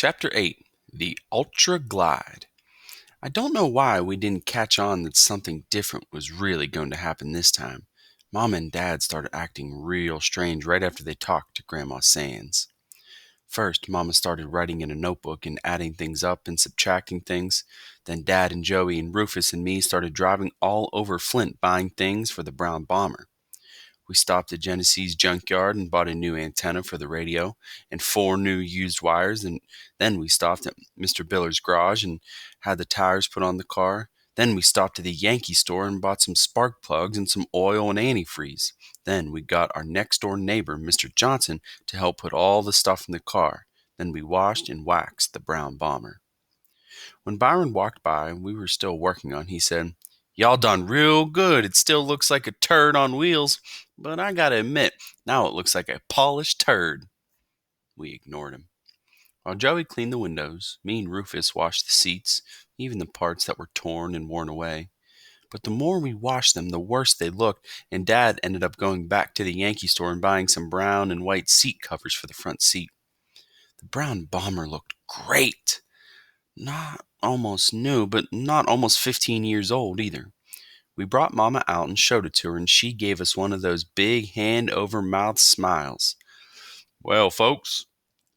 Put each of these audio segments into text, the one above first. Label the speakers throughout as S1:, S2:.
S1: Chapter 8 The Ultra Glide. I don't know why we didn't catch on that something different was really going to happen this time. Mom and Dad started acting real strange right after they talked to Grandma Sands. First, Mama started writing in a notebook and adding things up and subtracting things. Then Dad and Joey and Rufus and me started driving all over Flint buying things for the brown bomber. We stopped at Genesee's junkyard and bought a new antenna for the radio and 4 new used wires. And then we stopped at Mr. Biller's garage and had the tires put on the car. Then we stopped at the Yankee store and bought some spark plugs and some oil and antifreeze. Then we got our next door neighbor, Mr. Johnson, to help put all the stuff in the car. Then we washed and waxed the brown bomber. When Byron walked by and we were still working on, he said, "Y'all done real good. It still looks like a turd on wheels, but I gotta admit, now it looks like a polished turd." We ignored him. While Joey cleaned the windows, me and Rufus washed the seats, even the parts that were torn and worn away. But the more we washed them, the worse they looked, and Dad ended up going back to the Yankee store and buying some brown and white seat covers for the front seat. The brown bomber looked great. Not almost new, but not almost 15 years old either. We brought Mama out and showed it to her, and she gave us one of those big hand-over-mouth smiles. "Well, folks,"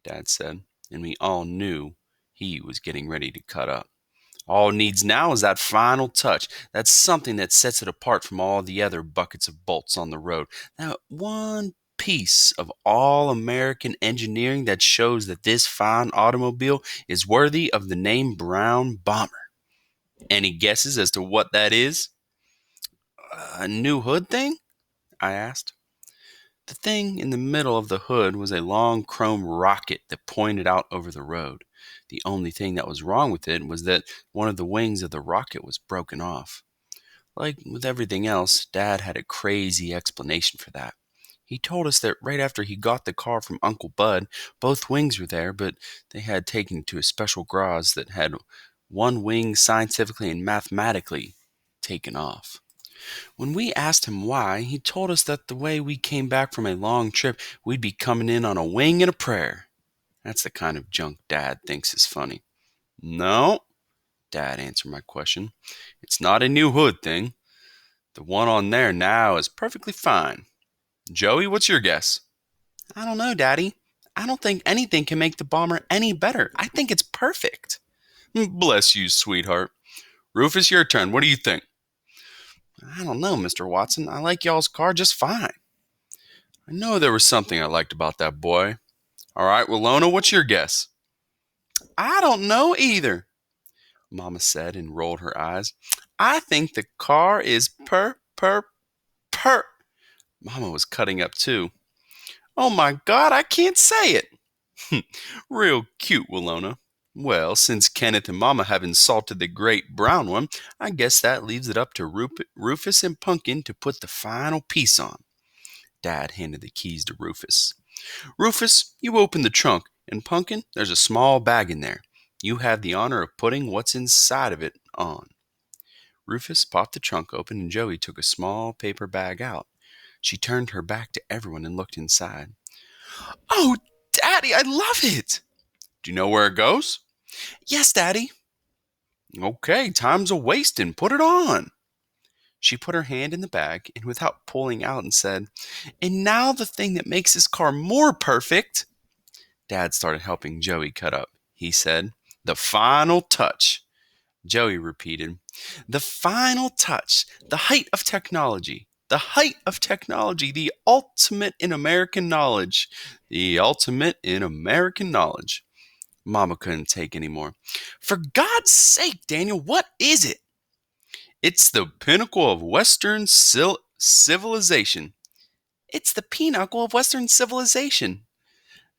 S1: Dad said, and we all knew he was getting ready to cut up. "All it needs now is that final touch. That's something that sets it apart from all the other buckets of bolts on the road. That one piece of all-American engineering that shows that this fine automobile is worthy of the name Brown Bomber. Any guesses as to what that is?" "A new hood thing?" I asked. The thing in the middle of the hood was a long chrome rocket that pointed out over the road. The only thing that was wrong with it was that one of the wings of the rocket was broken off. Like with everything else, Dad had a crazy explanation for that. He told us that right after he got the car from Uncle Bud, both wings were there, but they had taken to a special garage that had one wing scientifically and mathematically taken off. When we asked him why, he told us that the way we came back from a long trip, we'd be coming in on a wing and a prayer. That's the kind of junk Dad thinks is funny. "No," Dad answered my question. "It's not a new hood thing. The one on there now is perfectly fine. Joey, what's your guess?" "I don't know, Daddy. I don't think anything can make the bomber any better. I think it's perfect." "Bless you, sweetheart. Rufus, your turn. What do you think?" "I don't know, Mr. Watson. I like y'all's car just fine." "I know there was something I liked about that boy. All right, Willona, what's your guess?" "I don't know either," Mama said and rolled her eyes. "I think the car is per. Mama was cutting up too. "Oh my God, I can't say it." "Real cute, Willona. Well, since Kenneth and Mama have insulted the great brown one, I guess that leaves it up to Rufus and Pumpkin to put the final piece on." Dad handed the keys to Rufus. "Rufus, you open the trunk, and Pumpkin, there's a small bag in there. You have the honor of putting what's inside of it on." Rufus popped the trunk open, and Joey took a small paper bag out. She turned her back to everyone and looked inside. "Oh, Daddy, I love it." "Do you know where it goes?" "Yes, Daddy." "Okay, time's a-wasting. Put it on." She put her hand in the bag and without pulling out and said, "And now the thing that makes this car more perfect." Dad started helping Joey cut up. He said, "The final touch." Joey repeated, "The final touch, the height of technology. The height of technology, the ultimate in American knowledge. The ultimate in American knowledge." Mama couldn't take any more. "For God's sake, Daniel, what is it?" "It's the pinnacle of Western civilization." "It's the pinnacle of Western civilization."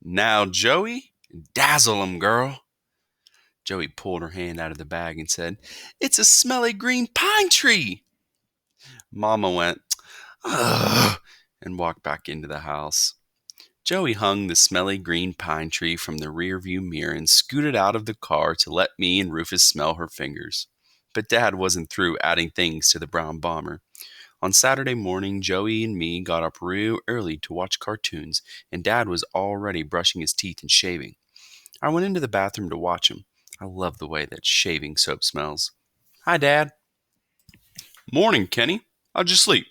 S1: "Now, Joey, dazzle 'em, girl." Joey pulled her hand out of the bag and said, "It's a smelly green pine tree." Mama went, "Ugh," and walked back into the house. Joey hung the smelly green pine tree from the rearview mirror and scooted out of the car to let me and Rufus smell her fingers. But Dad wasn't through adding things to the brown bomber. On Saturday morning, Joey and me got up real early to watch cartoons, and Dad was already brushing his teeth and shaving. I went into the bathroom to watch him. I love the way that shaving soap smells. Hi, Dad. Morning, Kenny. How'd you sleep?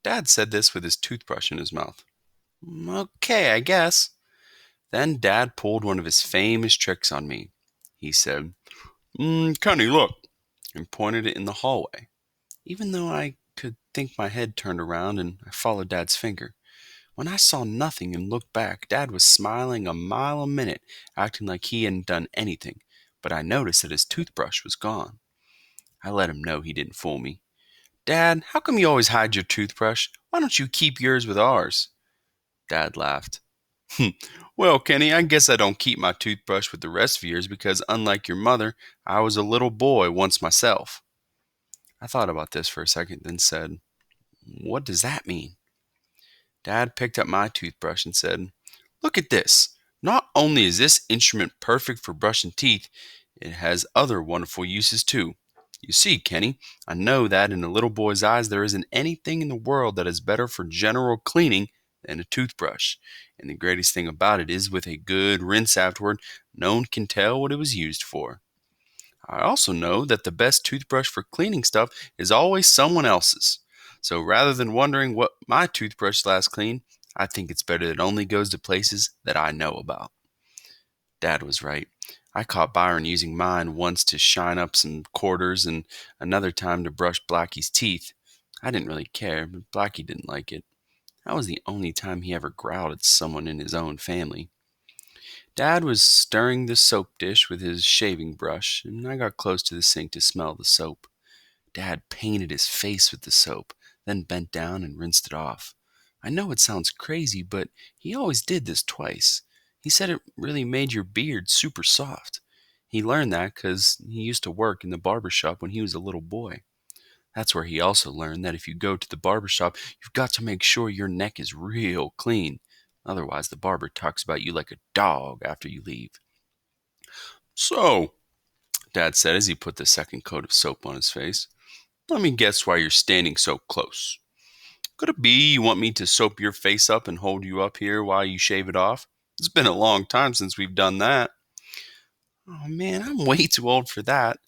S1: Dad said this with his toothbrush in his mouth. Okay, I guess. Then Dad pulled one of his famous tricks on me. He said, Kenny, look, and pointed it in the hallway. Even though I could think my head turned around and I followed Dad's finger. When I saw nothing and looked back, Dad was smiling a mile a minute, acting like he hadn't done anything, but I noticed that his toothbrush was gone. I let him know he didn't fool me. Dad, how come you always hide your toothbrush? Why don't you keep yours with ours? Dad laughed. Well, Kenny, I guess I don't keep my toothbrush with the rest of yours because, unlike your mother, I was a little boy once myself. I thought about this for a second, then said, What does that mean? Dad picked up my toothbrush and said, Look at this. Not only is this instrument perfect for brushing teeth, it has other wonderful uses too. You see, Kenny, I know that in a little boy's eyes there isn't anything in the world that is better for general cleaning than a toothbrush. And the greatest thing about it is with a good rinse afterward, no one can tell what it was used for. I also know that the best toothbrush for cleaning stuff is always someone else's. So rather than wondering what my toothbrush last clean, I think it's better that it only goes to places that I know about. Dad was right. I caught Byron using mine once to shine up some quarters and another time to brush Blackie's teeth. I didn't really care, but Blackie didn't like it. That was the only time he ever growled at someone in his own family. Dad was stirring the soap dish with his shaving brush, and I got close to the sink to smell the soap. Dad painted his face with the soap, then bent down and rinsed it off. I know it sounds crazy, but he always did this twice. He said it really made your beard super soft. He learned that because he used to work in the barber shop when he was a little boy. That's where he also learned that if you go to the barber shop, you've got to make sure your neck is real clean. Otherwise, the barber talks about you like a dog after you leave. So, Dad said as he put the second coat of soap on his face, let me guess why you're standing so close. Could it be you want me to soap your face up and hold you up here while you shave it off? It's been a long time since we've done that. Oh man, I'm way too old for that.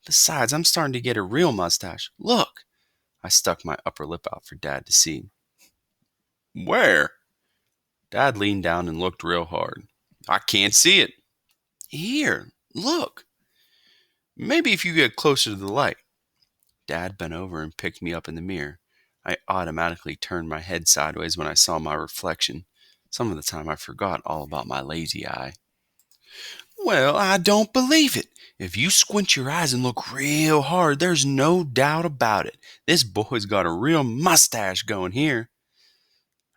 S1: Besides, I'm starting to get a real mustache. Look! I stuck my upper lip out for Dad to see. Where? Dad leaned down and looked real hard. I can't see it. Here, look. Maybe if you get closer to the light. Dad bent over and picked me up in the mirror. I automatically turned my head sideways when I saw my reflection. Some of the time I forgot all about my lazy eye. Well, I don't believe it. If you squint your eyes and look real hard, there's no doubt about it. This boy's got a real mustache going here.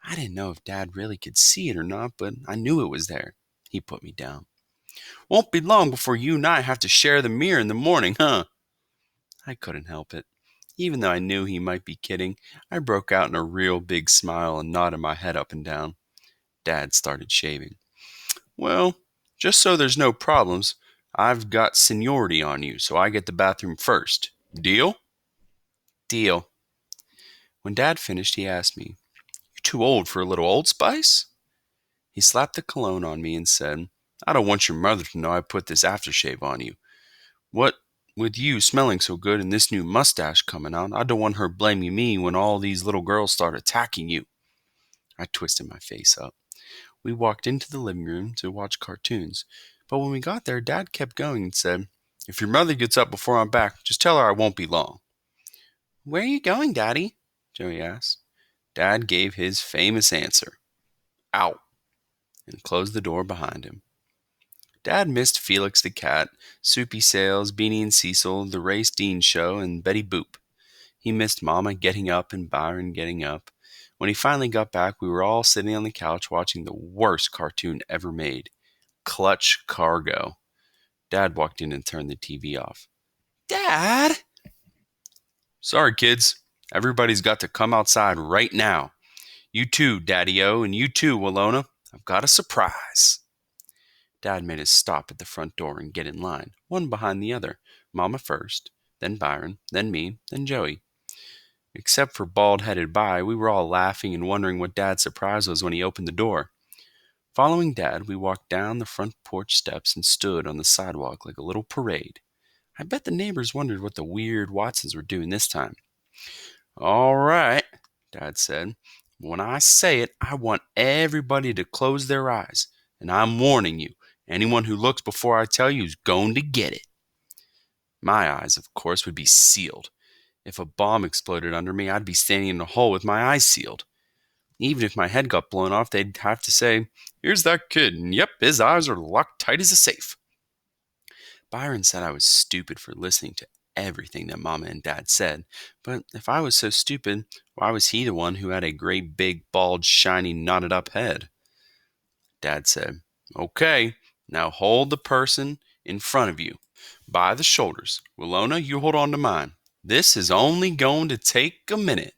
S1: I didn't know if Dad really could see it or not, but I knew it was there. He put me down. Won't be long before you and I have to share the mirror in the morning, huh? I couldn't help it. Even though I knew he might be kidding, I broke out in a real big smile and nodded my head up and down. Dad started shaving. Well, just so there's no problems, I've got seniority on you, so I get the bathroom first. Deal? Deal. When Dad finished, he asked me, You too old for a little Old Spice? He slapped the cologne on me and said, I don't want your mother to know I put this aftershave on you. What with you smelling so good and this new mustache coming out, I don't want her blaming me when all these little girls start attacking you. I twisted my face up. We walked into the living room to watch cartoons, but when we got there, Dad kept going and said, If your mother gets up before I'm back, just tell her I won't be long. Where are you going, Daddy? Joey asked. Dad gave his famous answer, Out, and closed the door behind him. Dad missed Felix the Cat, Soupy Sales, Beanie and Cecil, the Race Dean Show, and Betty Boop. He missed Mama getting up and Byron getting up. When he finally got back, we were all sitting on the couch watching the worst cartoon ever made, Clutch Cargo. Dad walked in and turned the TV off. Dad! Sorry, kids. Everybody's got to come outside right now. You too, Daddy-O, and you too, Walona. I've got a surprise. Dad made us stop at the front door and get in line, one behind the other. Mama first, then Byron, then me, then Joey. Except for bald-headed Bi, we were all laughing and wondering what Dad's surprise was when he opened the door. Following Dad, we walked down the front porch steps and stood on the sidewalk like a little parade. I bet the neighbors wondered what the weird Watsons were doing this time. "All right," Dad said. "When I say it, I want everybody to close their eyes. And I'm warning you, anyone who looks before I tell you is going to get it." My eyes, of course, would be sealed. If a bomb exploded under me, I'd be standing in a hole with my eyes sealed. Even if my head got blown off, they'd have to say, "Here's that kid, and yep, his eyes are locked tight as a safe." Byron said I was stupid for listening to everything that Mama and Dad said, but if I was so stupid, why was he the one who had a great big, bald, shiny, knotted up head? Dad said, "Okay, now hold the person in front of you by the shoulders. Willona, you hold on to mine. This is only going to take a minute."